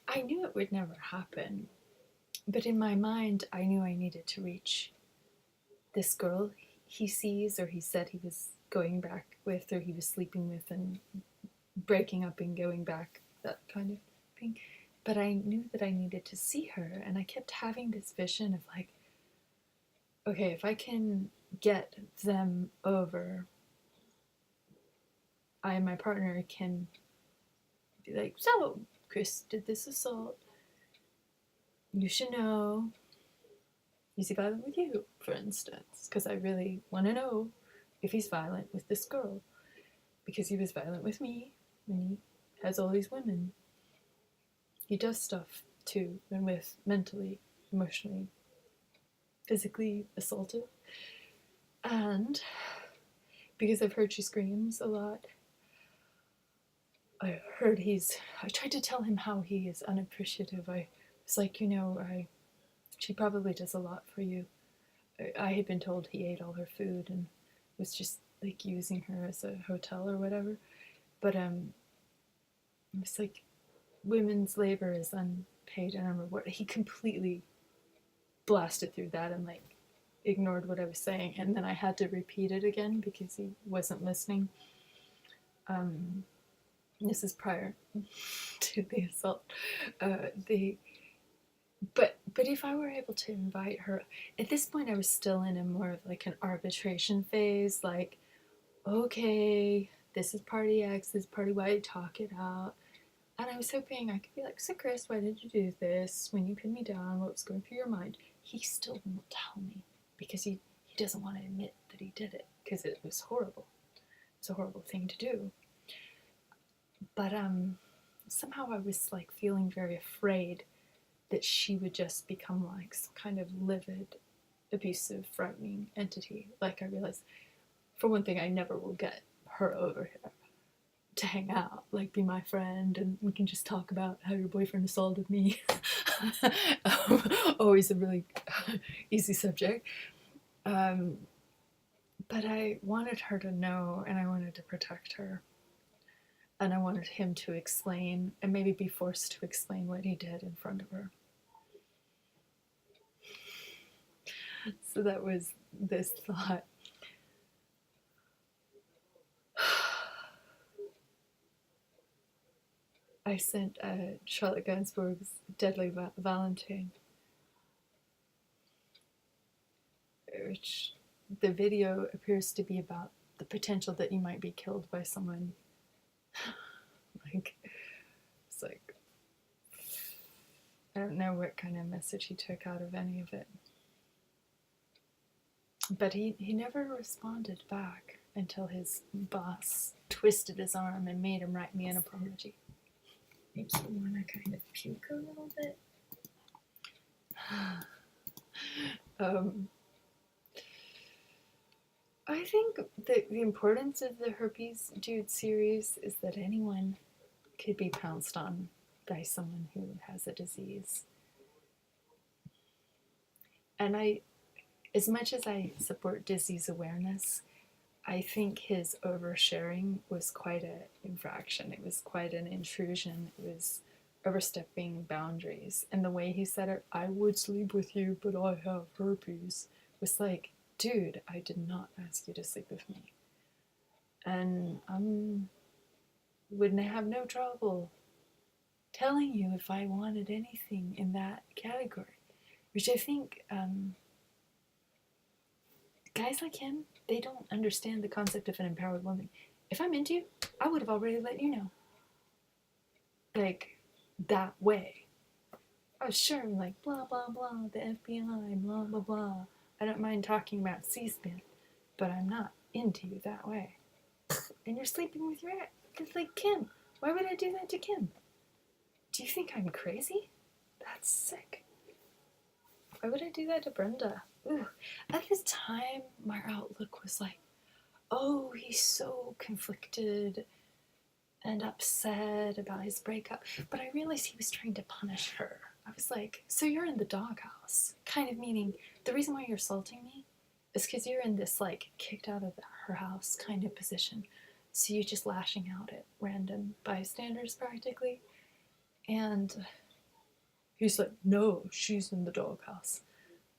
I knew it would never happen, but in my mind, I knew I needed to reach this girl he sees, or he said he was going back with, or he was sleeping with, and breaking up and going back, that kind of thing. But I knew that I needed to see her, and I kept having this vision of like, okay, if I can get them over, I and my partner can be like, so Chris did this assault. You should know. Is he violent with you, for instance? Because I really want to know if he's violent with this girl. Because he was violent with me, and he has all these women. He does stuff too, and with mentally, emotionally, physically assaultive. And because I've heard she screams a lot, I tried to tell him how he is unappreciative. I was like, she probably does a lot for you. I had been told he ate all her food and was just like using her as a hotel or whatever. But it's like women's labor is unpaid. I don't remember what he completely blasted through that and like ignored what I was saying, and then I had to repeat it again because he wasn't listening. This is prior to the assault. The but if I were able to invite her, at this point I was still in a more of like an arbitration phase, like, okay, this is party X, this is party Y, talk it out. And I was hoping I could be like, so Chris, why did you do this? When you pinned me down, what was going through your mind? He still won't tell me because he doesn't want to admit that he did it because it was horrible. It's a horrible thing to do. But somehow I was like feeling very afraid that she would just become like some kind of livid, abusive, frightening entity. Like I realized, for one thing, I never will get her over here to hang out, like be my friend, and we can just talk about how your boyfriend assaulted me. Always a really easy subject. But I wanted her to know, and I wanted to protect her. And I wanted him to explain, and maybe be forced to explain what he did in front of her. So that was this thought. I sent Charlotte Gainsbourg's Deadly Valentine, which the video appears to be about the potential that you might be killed by someone. Like, it's like, I don't know what kind of message he took out of any of it. But he never responded back until his boss twisted his arm and made him write me an apology. Makes you want to kind of puke a little bit. I think that the importance of the Herpes Dude series is that anyone could be pounced on by someone who has a disease. And as much as I support disease awareness, I think his oversharing was quite an infraction. It was quite an intrusion. It was overstepping boundaries. And the way he said it, I would sleep with you, but I have herpes, was like, dude, I did not ask you to sleep with me. And I wouldn't have no trouble telling you if I wanted anything in that category. Which I think guys like him, they don't understand the concept of an empowered woman. If I'm into you, I would have already let you know. Like, that way. Oh, sure, like, blah, blah, blah, the FBI, blah, blah, blah. I don't mind talking about C-SPAN, but I'm not into you that way. And you're sleeping with your ex. It's like, Kim, why would I do that to Kim? Do you think I'm crazy? That's sick. Why would I do that to Brenda? Ooh. At this time, my outlook was like, oh, he's so conflicted and upset about his breakup. But I realized he was trying to punish her. I was like, so you're in the doghouse. Kind of meaning, the reason why you're assaulting me is because you're in this, like, kicked out of her house kind of position. So you're just lashing out at random bystanders, practically. And He's like, no, she's in the doghouse.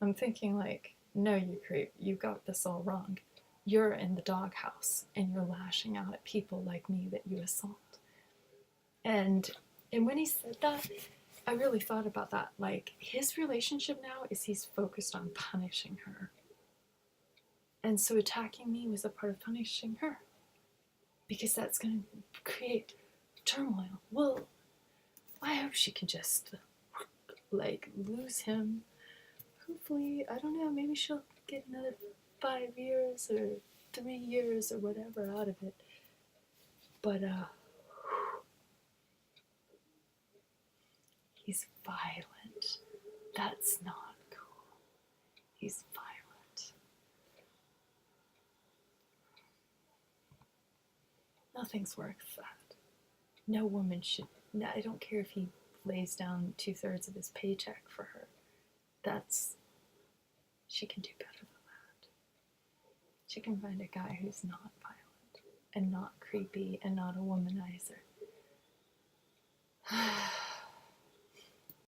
I'm thinking like, no, you creep, you got this all wrong. You're in the doghouse and you're lashing out at people like me that you assault. And when he said that, I really thought about that. Like, his relationship now is he's focused on punishing her. And so attacking me was a part of punishing her. Because that's going to create turmoil. Well, I hope she can just, like, lose him. Hopefully, I don't know, maybe she'll get another 5 years or 3 years or whatever out of it. But, he's violent. That's not cool. He's violent. Nothing's worth that. No woman should. No, I don't care if he lays down 2/3 of his paycheck for her. She can do better than that. She can find a guy who's not violent and not creepy and not a womanizer.